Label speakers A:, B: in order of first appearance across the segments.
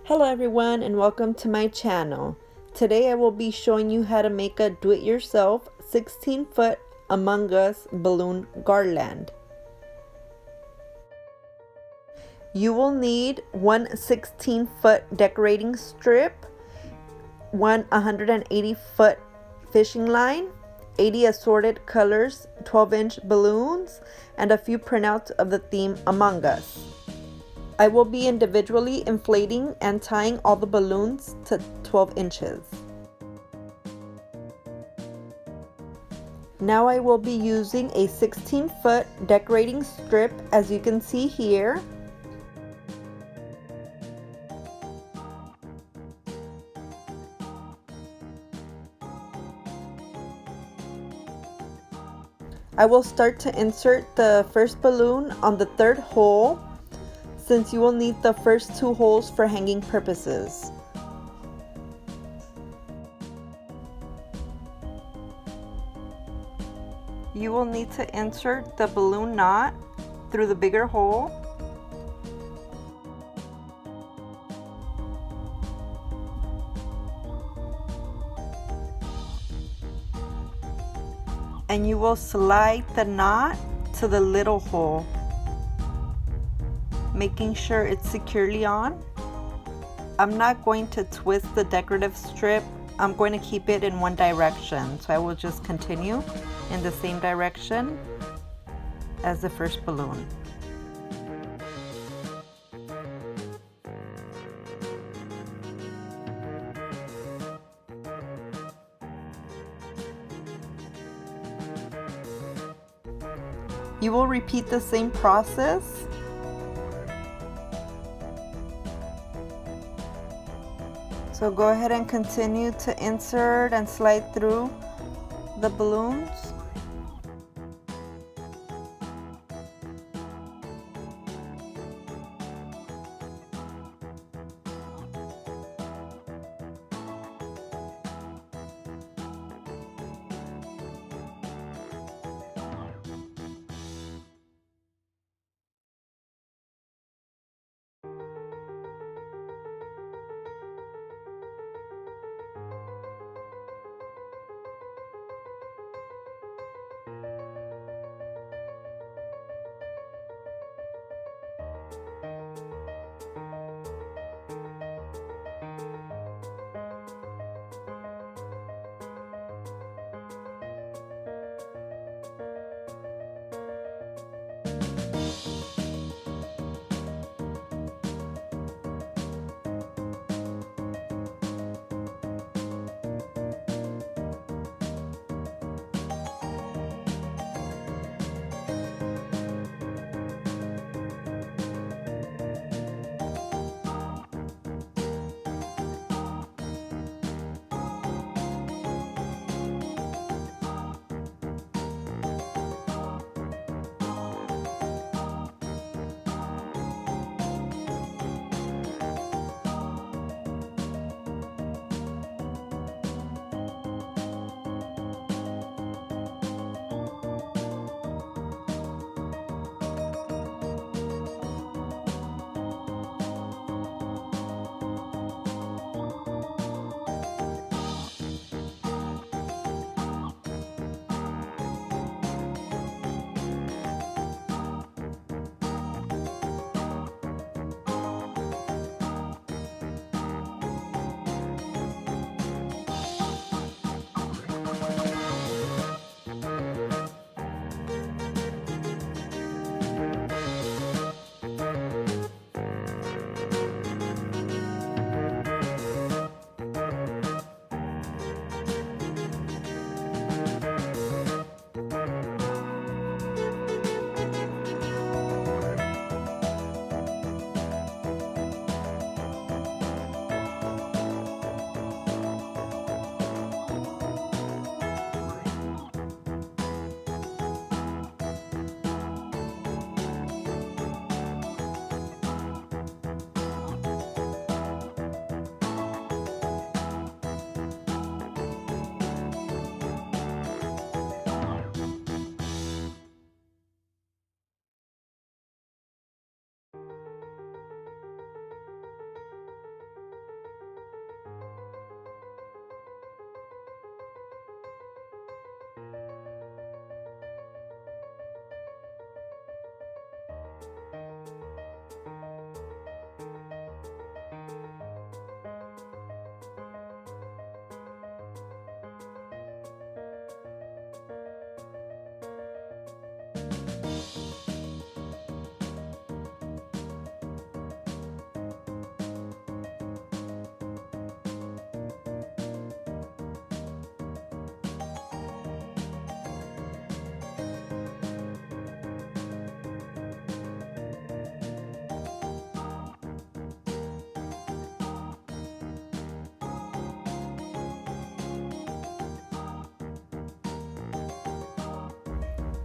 A: Hello everyone and welcome to my channel. Today I will be showing you how to make a do-it-yourself 16-foot Among Us balloon garland. You will need one 16-foot decorating strip, one 180-foot fishing line, 80 assorted colors 12-inch balloons, and a few printouts of the theme Among Us. I will be individually inflating and tying all the balloons to 12 inches. Now I will be using a 16-foot decorating strip, as you can see here. I will start to insert the first balloon on the third hole, since you will need the first two holes for hanging purposes. You will need to insert the balloon knot through the bigger hole. And you will slide the knot to the little hole, making sure it's securely on. I'm not going to twist the decorative strip. I'm going to keep it in one direction, so I will just continue in the same direction as the first balloon. You will repeat the same process. So go ahead and continue to insert and slide through the balloons.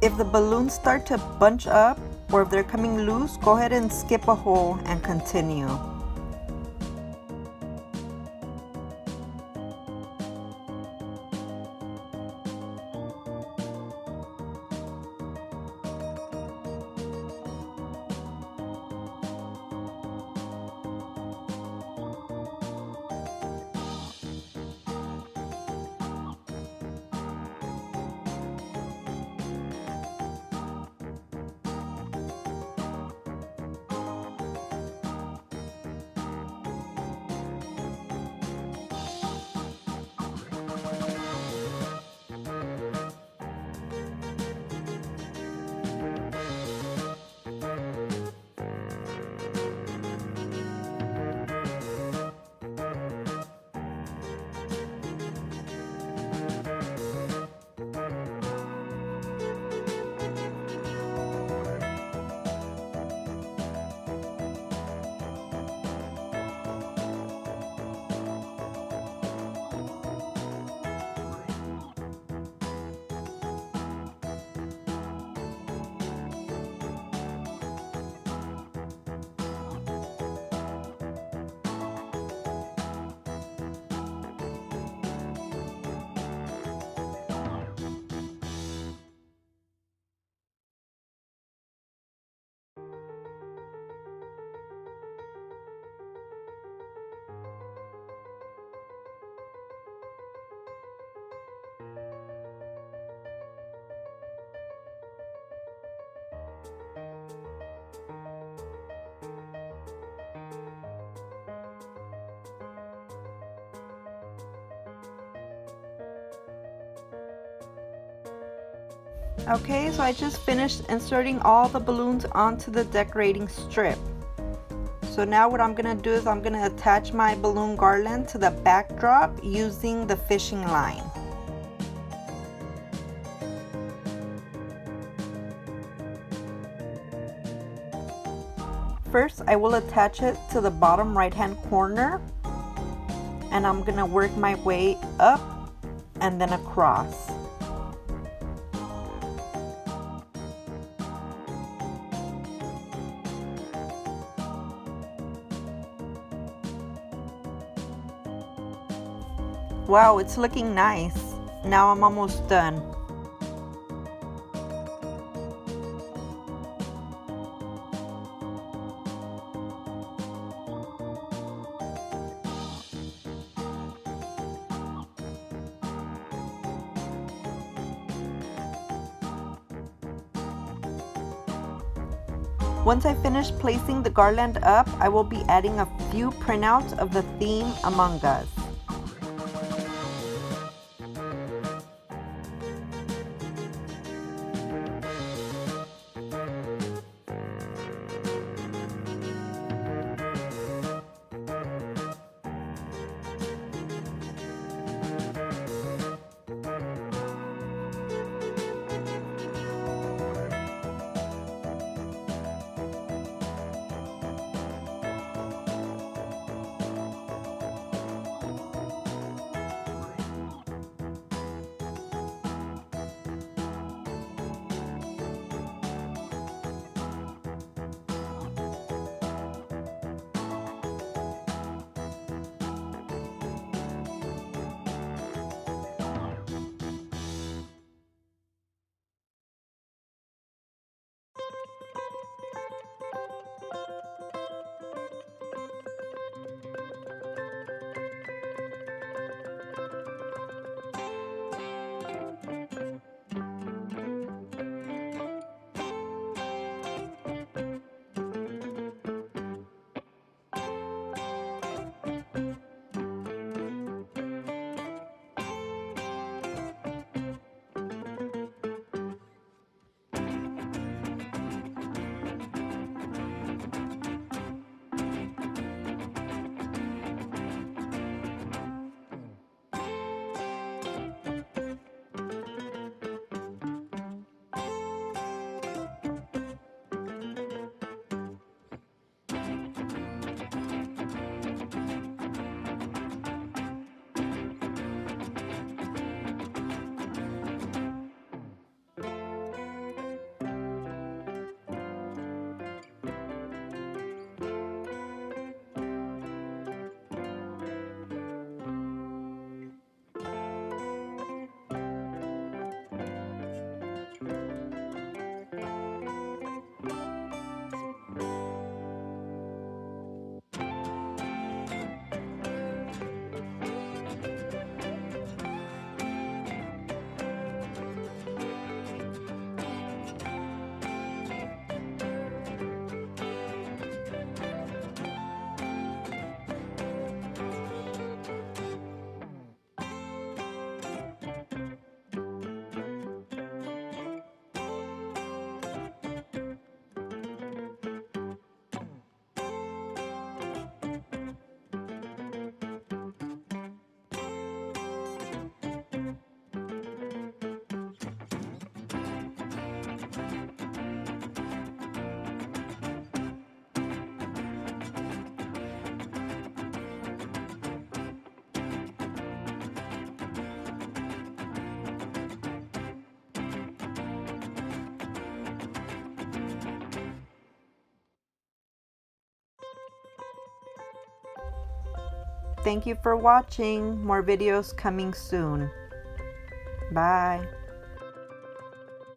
A: If the balloons start to bunch up or if they're coming loose, go ahead and skip a hole and continue. Okay, so I just finished inserting all the balloons onto the decorating strip. So now what I'm going to do is I'm going to attach my balloon garland to the backdrop using the fishing line. First, I will attach it to the bottom right hand corner, and I'm going to work my way up and then across. Wow, it's looking nice. Now I'm almost done. Once I finish placing the garland up, I will be adding a few printouts of the theme Among Us. Thank you for watching. More videos coming soon. Bye.